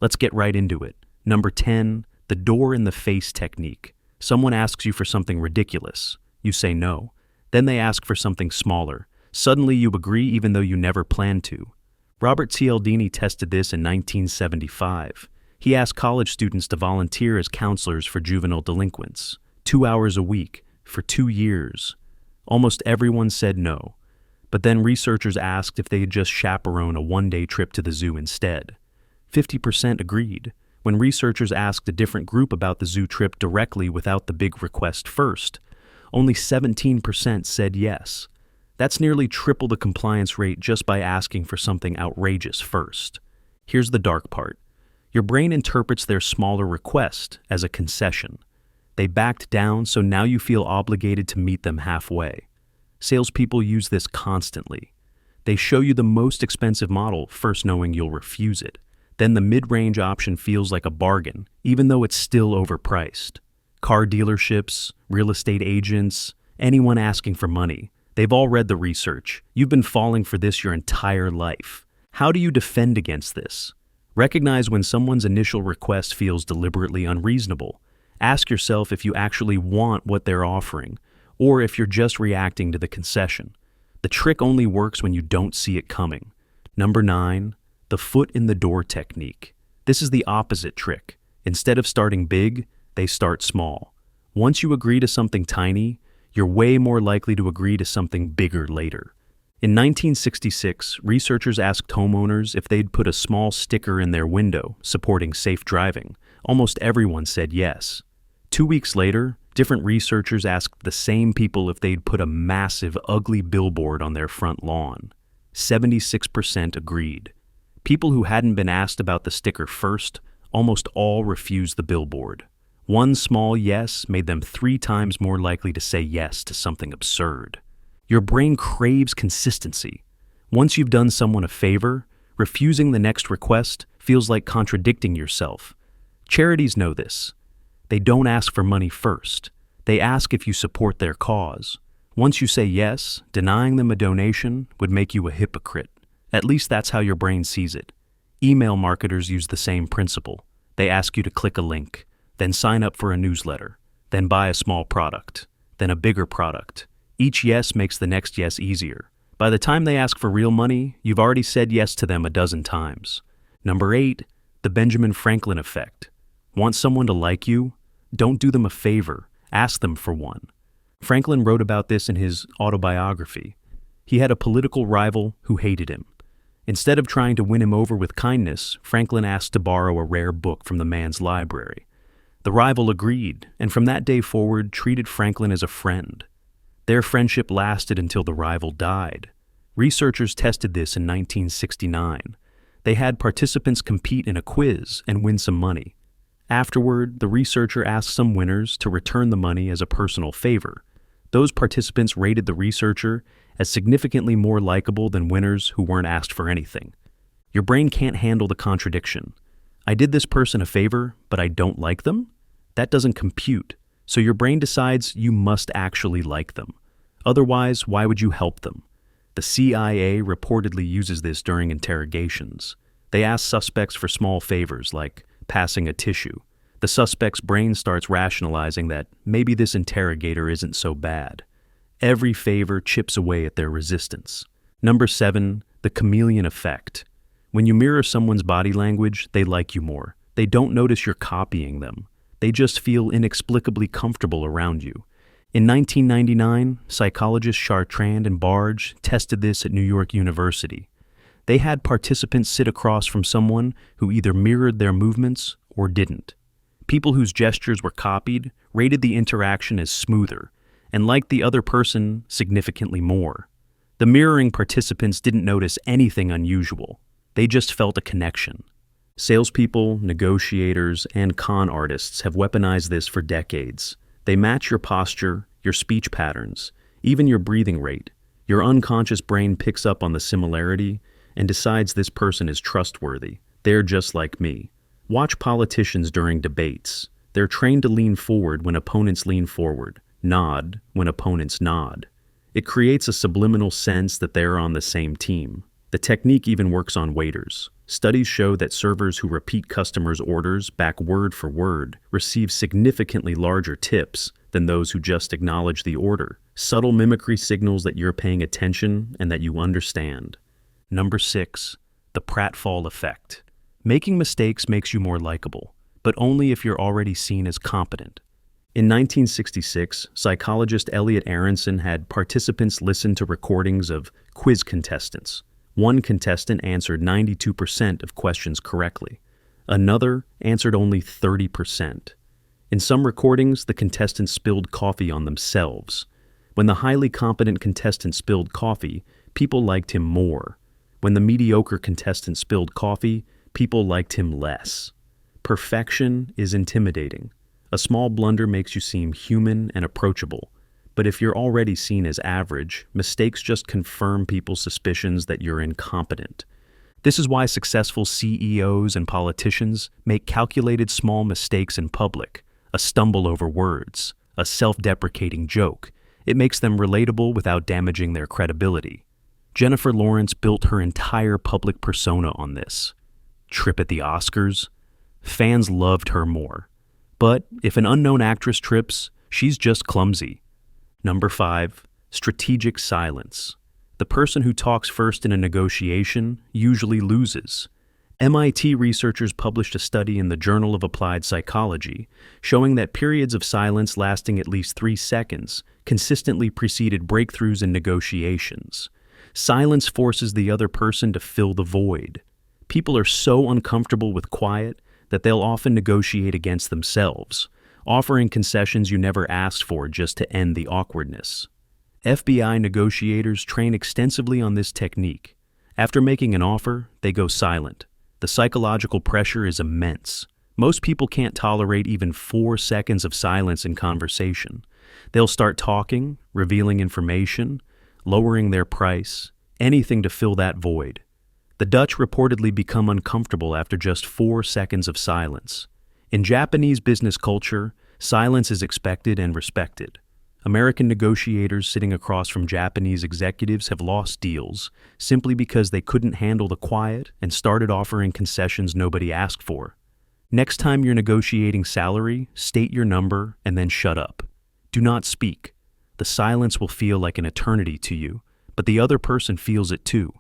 Let's get right into it. Number 10, the door in the face technique. Someone asks you for something ridiculous. You say no. Then they ask for something smaller. Suddenly you agree even though you never planned to. Robert Cialdini tested this in 1975. He asked college students to volunteer as counselors for juvenile delinquents, 2 hours a week, for 2 years. Almost everyone said no. But then researchers asked if they had just chaperone a one-day trip to the zoo instead. 50% agreed. When researchers asked a different group about the zoo trip directly without the big request first, only 17% said yes. That's nearly triple the compliance rate just by asking for something outrageous first. Here's the dark part. Your brain interprets their smaller request as a concession. They backed down, so now you feel obligated to meet them halfway. Salespeople use this constantly. They show you the most expensive model, first knowing you'll refuse it. Then the mid-range option feels like a bargain, even though it's still overpriced. Car dealerships, real estate agents, anyone asking for money. They've all read the research. You've been falling for this your entire life. How do you defend against this? Recognize when someone's initial request feels deliberately unreasonable. Ask yourself if you actually want what they're offering, or if you're just reacting to the concession. The trick only works when you don't see it coming. Number 9, the foot in the door technique. This is the opposite trick. Instead of starting big, they start small. Once you agree to something tiny, you're way more likely to agree to something bigger later. In 1966, researchers asked homeowners if they'd put a small sticker in their window supporting safe driving. Almost everyone said yes. 2 weeks later, different researchers asked the same people if they'd put a massive, ugly billboard on their front lawn. 76% agreed. People who hadn't been asked about the sticker first almost all refused the billboard. One small yes made them 3 times more likely to say yes to something absurd. Your brain craves consistency. Once you've done someone a favor, refusing the next request feels like contradicting yourself. Charities know this. They don't ask for money first. They ask if you support their cause. Once you say yes, denying them a donation would make you a hypocrite. At least that's how your brain sees it. Email marketers use the same principle. They ask you to click a link, then sign up for a newsletter, then buy a small product, then a bigger product. Each yes makes the next yes easier. By the time they ask for real money, you've already said yes to them a dozen times. Number 8, the Benjamin Franklin effect. Want someone to like you? Don't do them a favor. Ask them for one. Franklin wrote about this in his autobiography. He had a political rival who hated him. Instead of trying to win him over with kindness, Franklin asked to borrow a rare book from the man's library. The rival agreed, and from that day forward treated Franklin as a friend. Their friendship lasted until the rival died. Researchers tested this in 1969. They had participants compete in a quiz and win some money. Afterward, the researcher asked some winners to return the money as a personal favor. Those participants rated the researcher as significantly more likable than winners who weren't asked for anything. Your brain can't handle the contradiction. I did this person a favor, but I don't like them? That doesn't compute. So your brain decides you must actually like them. Otherwise, why would you help them? The CIA reportedly uses this during interrogations. They ask suspects for small favors like passing a tissue. The suspect's brain starts rationalizing that maybe this interrogator isn't so bad. Every favor chips away at their resistance. Number 7, the Chameleon Effect. When you mirror someone's body language, they like you more. They don't notice you're copying them. They just feel inexplicably comfortable around you. In 1999, psychologists Chartrand and Barge tested this at New York University. They had participants sit across from someone who either mirrored their movements or didn't. People whose gestures were copied rated the interaction as smoother and liked the other person significantly more. The mirroring participants didn't notice anything unusual. They just felt a connection. Salespeople, negotiators, and con artists have weaponized this for decades. They match your posture, your speech patterns, even your breathing rate. Your unconscious brain picks up on the similarity and decides this person is trustworthy. They're just like me. Watch politicians during debates. They're trained to lean forward when opponents lean forward, nod when opponents nod. It creates a subliminal sense that they're on the same team. The technique even works on waiters. Studies show that servers who repeat customers' orders back word for word receive significantly larger tips than those who just acknowledge the order. Subtle mimicry signals that you're paying attention and that you understand. Number 6, the Pratfall Effect. Making mistakes makes you more likable, but only if you're already seen as competent. In 1966, psychologist Elliot Aronson had participants listen to recordings of quiz contestants. One contestant answered 92% of questions correctly. Another answered only 30%. In some recordings, the contestants spilled coffee on themselves. When the highly competent contestant spilled coffee, people liked him more. When the mediocre contestant spilled coffee, people liked him less. Perfection is intimidating. A small blunder makes you seem human and approachable. But if you're already seen as average, mistakes just confirm people's suspicions that you're incompetent. This is why successful CEOs and politicians make calculated small mistakes in public, a stumble over words, a self-deprecating joke. It makes them relatable without damaging their credibility. Jennifer Lawrence built her entire public persona on this. Trip at the Oscars? Fans loved her more. But if an unknown actress trips, she's just clumsy. Number 5, strategic silence. The person who talks first in a negotiation usually loses. MIT researchers published a study in the Journal of Applied Psychology showing that periods of silence lasting at least 3 seconds consistently preceded breakthroughs in negotiations. Silence forces the other person to fill the void. People are so uncomfortable with quiet that they'll often negotiate against themselves, offering concessions you never asked for just to end the awkwardness. FBI negotiators train extensively on this technique. After making an offer, they go silent. The psychological pressure is immense. Most people can't tolerate even 4 seconds of silence in conversation. They'll start talking, revealing information, lowering their price, anything to fill that void. The Dutch reportedly become uncomfortable after just 4 seconds of silence. In Japanese business culture, silence is expected and respected. American negotiators sitting across from Japanese executives have lost deals simply because they couldn't handle the quiet and started offering concessions nobody asked for. Next time you're negotiating salary, state your number and then shut up. Do not speak. The silence will feel like an eternity to you, but the other person feels it too.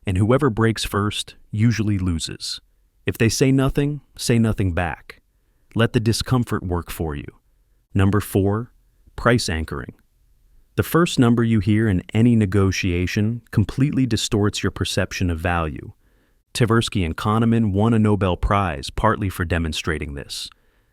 And whoever breaks first usually loses. If they say nothing back. Let the discomfort work for you. Number 4, price anchoring. The first number you hear in any negotiation completely distorts your perception of value. Tversky and Kahneman won a Nobel Prize partly for demonstrating this.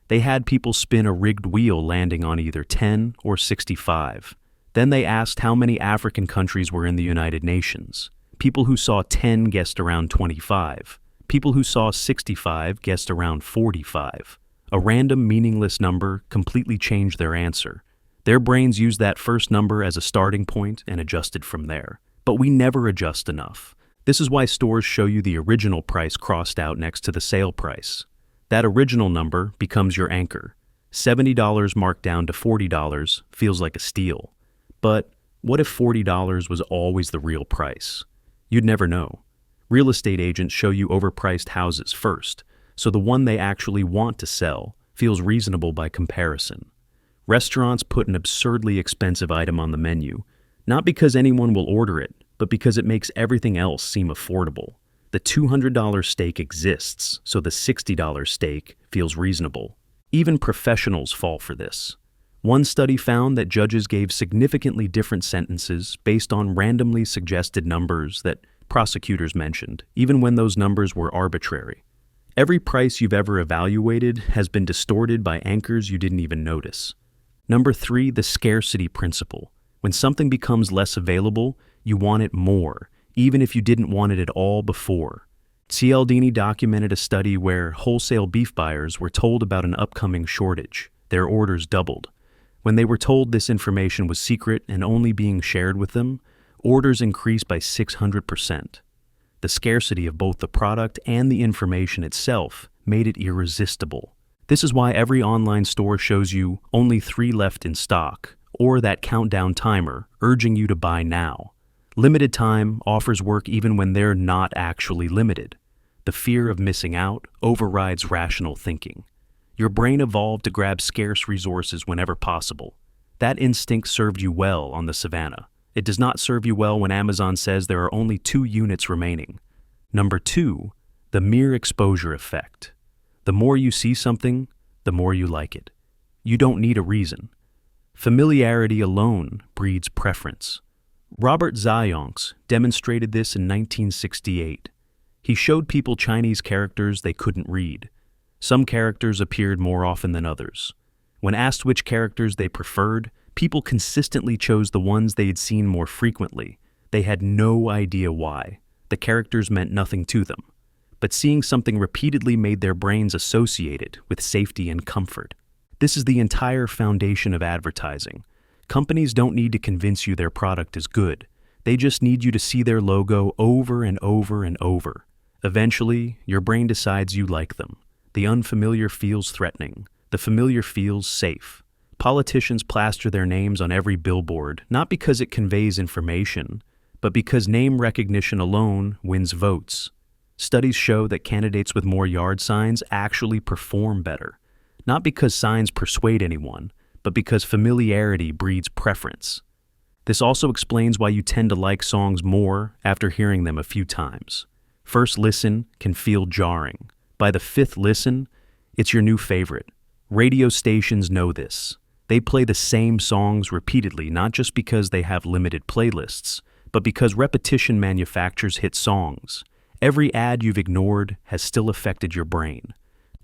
They had people spin a rigged wheel landing on either 10 or 65. Then they asked how many African countries were in the United Nations. People who saw 10 guessed around 25. People who saw 65 guessed around 45. A random, meaningless number completely changed their answer. Their brains used that first number as a starting point and adjusted from there. But we never adjust enough. This is why stores show you the original price crossed out next to the sale price. That original number becomes your anchor. $70 marked down to $40 feels like a steal. But what if $40 was always the real price? You'd never know. Real estate agents show you overpriced houses first, so the one they actually want to sell feels reasonable by comparison. Restaurants put an absurdly expensive item on the menu, not because anyone will order it, but because it makes everything else seem affordable. The $200 steak exists, so the $60 steak feels reasonable. Even professionals fall for this. One study found that judges gave significantly different sentences based on randomly suggested numbers that prosecutors mentioned, even when those numbers were arbitrary. Every price you've ever evaluated has been distorted by anchors you didn't even notice. Number 3, the Scarcity Principle. When something becomes less available, you want it more, even if you didn't want it at all before. Cialdini documented a study where wholesale beef buyers were told about an upcoming shortage. Their orders doubled. When they were told this information was secret and only being shared with them, orders increased by 600%. The scarcity of both the product and the information itself made it irresistible. This is why every online store shows you only 3 left in stock, or that countdown timer urging you to buy now. Limited time offers work even when they're not actually limited. The fear of missing out overrides rational thinking. Your brain evolved to grab scarce resources whenever possible. That instinct served you well on the savannah. It does not serve you well when Amazon says there are only 2 units remaining. Number 2, the mere exposure effect. The more you see something, the more you like it. You don't need a reason. Familiarity alone breeds preference. Robert Zayonks demonstrated this in 1968. He showed people Chinese characters they couldn't read. Some characters appeared more often than others. When asked which characters they preferred, people consistently chose the ones they had seen more frequently. They had no idea why. The characters meant nothing to them. But seeing something repeatedly made their brains associate it with safety and comfort. This is the entire foundation of advertising. Companies don't need to convince you their product is good. They just need you to see their logo over and over and over. Eventually, your brain decides you like them. The unfamiliar feels threatening. The familiar feels safe. Politicians plaster their names on every billboard, not because it conveys information, but because name recognition alone wins votes. Studies show that candidates with more yard signs actually perform better. Not because signs persuade anyone, but because familiarity breeds preference. This also explains why you tend to like songs more after hearing them a few times. First listen can feel jarring. By the 5th listen, it's your new favorite. Radio stations know this. They play the same songs repeatedly, not just because they have limited playlists, but because repetition manufactures hit songs. Every ad you've ignored has still affected your brain.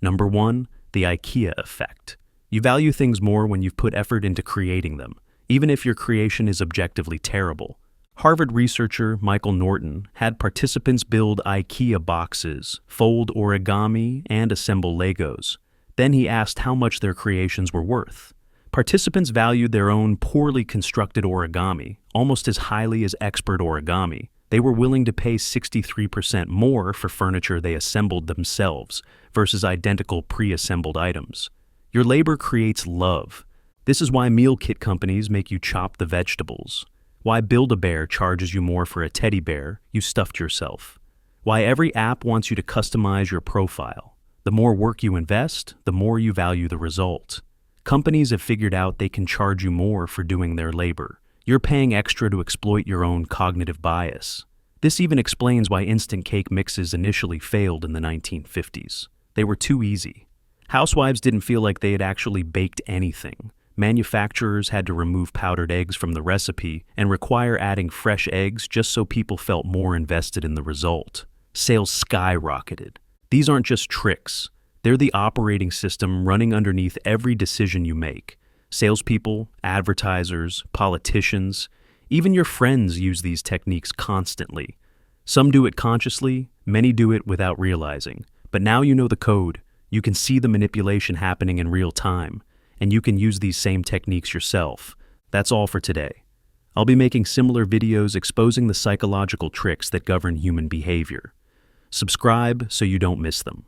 Number 1, the IKEA Effect. You value things more when you've put effort into creating them, even if your creation is objectively terrible. Harvard researcher Michael Norton had participants build IKEA boxes, fold origami, and assemble Legos. Then he asked how much their creations were worth. Participants valued their own poorly constructed origami almost as highly as expert origami. They were willing to pay 63% more for furniture they assembled themselves versus identical pre-assembled items. Your labor creates love. This is why meal kit companies make you chop the vegetables. Why Build-A-Bear charges you more for a teddy bear you stuffed yourself. Why every app wants you to customize your profile. The more work you invest, the more you value the result. Companies have figured out they can charge you more for doing their labor. You're paying extra to exploit your own cognitive bias. This even explains why instant cake mixes initially failed in the 1950s. They were too easy. Housewives didn't feel like they had actually baked anything. Manufacturers had to remove powdered eggs from the recipe and require adding fresh eggs just so people felt more invested in the result. Sales skyrocketed. These aren't just tricks. They're the operating system running underneath every decision you make. Salespeople, advertisers, politicians, even your friends use these techniques constantly. Some do it consciously, many do it without realizing. But now you know the code. You can see the manipulation happening in real time, and you can use these same techniques yourself. That's all for today. I'll be making similar videos exposing the psychological tricks that govern human behavior. Subscribe so you don't miss them.